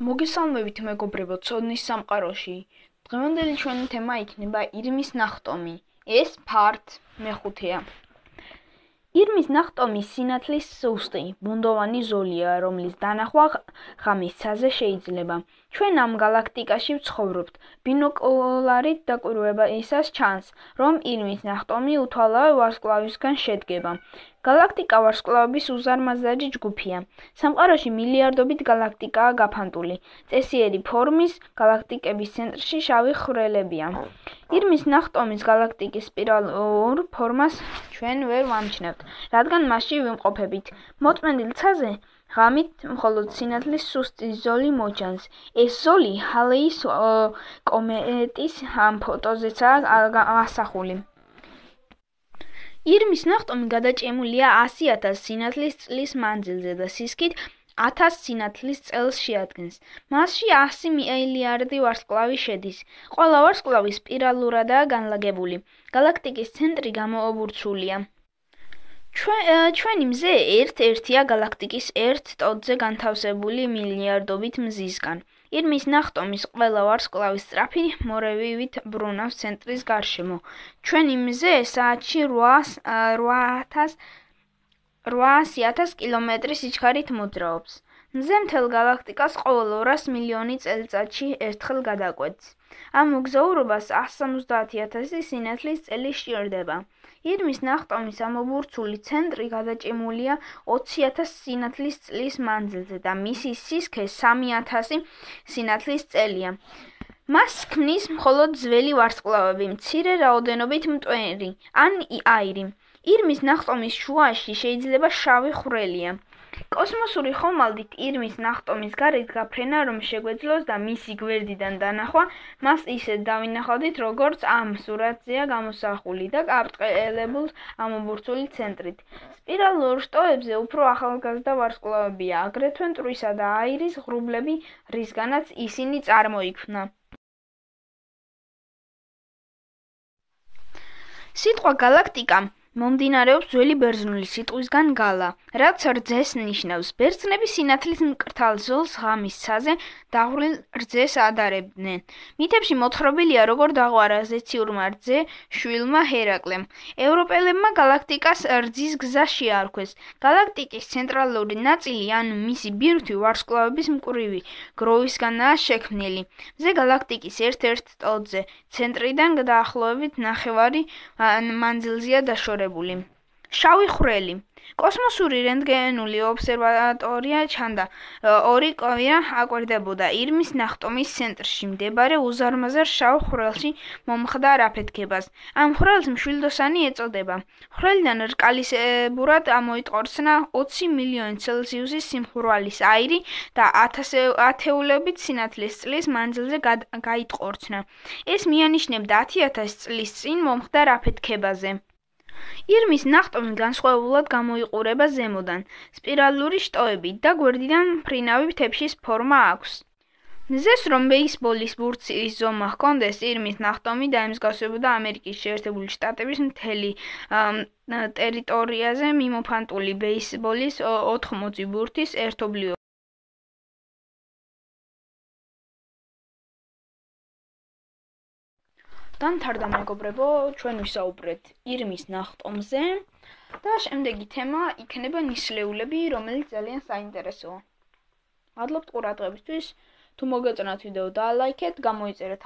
მოგესალმებით მეგობრებო ცოდნის სამყაროში. დღევანდელი ჩვენი თემა იქნება ირმის ნახტომი. ეს ფართ მეხუთეა. ირმის ნახტომის სინათლის სუსტი, ბუნდოვანი ზოლია, რომლის დანახვა ღამის ცაზე შეიძლება. ჩვენ ამ გალაქტიკაში ვცხოვრობთ. ბინოკლარით დაკვირვებისას ჩანს, რომ ირმის ნახტომი უთვალავე ვარსკვლავისგან შედგება. გალაქტიკა ვარსკვლავების უზარმაზარი ჯგუფია. სამყაროში მილიარდობით გალაქტიკაა გაფანტული. წესიერი ფორმის გალაქტიკების ცენტრში შავი ხვრელებია. ირმის ნახტომის გალაქტიკის სპირალურ ფორმას ჩვენ ვერ ვამჩნევთ, რადგან მასში ვიმყოფებით. მოწმენდილ ცაზე ღამით მხოლოდ სინათლის სუსტი ზოლი მოჩანს. ეს ზოლი ჰალეის კომეტის ამ ფოტოზეცაა ასახული. ირმის ნახტომი გადაჭიმულია 100,000 სინათლის წლის მანძილზე და სისქით 1000 სინათლის წელს შეადგენს. მასში 100 მილიარდი ვარსკვლავი შედის. ყველა ვარსკვლავი სპირალურადაა განლაგებული. გალაქტიკის ცენტრი გამობურცულია. ჩვენი მზე ერთ-ერთია გალაქტიკის ერთ ტოტზე განთავსებული მილიარდობით მზისგან. ირმის ნახტომის ყველა ვარსკვლავი სწრაფი მორევივით ბრუნავს ცენტრის გარშემო. ჩვენი მზე საათში 800,000 კილომეტრის სიჩქარით მოძრაობს. მზე მთელ გალაქტიკას ყოველ 200 მილიონი წელიწადში ერთხელ გადაკვეთს. ამ მოგზაურობას 170,000 სინათლის წელი სჭირდება. ირმის ნახტომის ამობურცული ცენტრი გადაჭიმულია 20,000 სინათლის წლის მანძილზე და მისი სისქე 3,000 სინათლის წელია. მას ქმნის მხოლოდ ძველი ვარსკვლავები, მცირე რაოდენობით მტვერი ან აირი. ირმის ნახტომის შუაში შეიძლება შავი ხვრელია. კოსმოსური ხომალდით ირმის ნახტომის გარეთ გაფრენა რომ შეგვეძლოს და მისი გვერდიდან დანახვა, მას ისეთ დავინახავთ, როგორც ამ სურათზეა გამოსახული და გაბრტყელებულ ამობურცული ცენტრით. სპირალურ შტოებზე უფრო ახალგაზრდა ვარსკვლავებია, აგრეთვე მტვრისა და აირის ღრუბლები, რისგანაც ისინი წარმოიქმნა. სიტყვა გალაქტიკა მომდინარეობს ძველი ბერძნული სიტყვისგან gala, რაც რძეს ნიშნავს. ბერძნები სინათლის მკრთალ ზოლს ღამის ცაზე დაღვრილ რძეს ადარებდნენ. მითებში მოთხრობილია, როგორ დაღვარა ზეციურმა რძე შვილმა ჰერაკლემ. ევროპელებმა გალაქტიკას რძის გზა შეარქვეს. გალაქტიკის ცენტრალური ნაწილი, ანუ მისი ბირთვი, ვარსკვლავების მკვრივი გროვისგანაა შექმნილი. მზე გალაქტიკის ერთ-ერთ ტოტზე, ცენტრიდან დაახლოებით ნახევარი მანძილზეა დაშორებული. შავი ხვრელი. კოსმოსური რენტგენული ობსერვატორია ჩანდა. ორი კვირა აკვირდებოდა ირმის ნახტომის ცენტრში მდებარე უზარმაზარ შავ ხვრელში მომხდარ აფეთქებას. ამ ხვრელს მშვილდოსანი ეწოდება. ხვრელიდან რკალისებურად ამოიტყორცნა 20 მილიონი ცელსიუსის სიმხურვალის აირი და ათეულობით სინათლის წლის მანძილზე გაიტყორცნა. ეს მიანიშნებდა 10,000 წლის წინ მომხდარ აფეთქებაზე. ირმის ნახტომი განსხვავებულად გამოიყურება ზემოდან, სპირალური შტოებით და გვერდიდან მფრინავი თეფშის ფორმა აქვს. მზეს რომ ბეისბოლის ბურთის ზომა ჰქონდეს, ირმის ნახტომი დაემსგავსებოდა ამერიკის შეერთებული შტატების მთელი ტერიტორიაზე მიმოფანტული ბეისბოლის 80 ბურთის ერთობლიობას. დამთავრდა მეგობრებო, ჩვენ ვისაუბრეთ ირმის ნახტომზე და შემდეგი თემა იქნება ნისლეულები, რომელიც ძალიან საინტერესოა. მადლობთ ყურადღებისთვის. თუ მოგეწონათ ვიდეო, დაალაიქეთ, გამოიწერეთ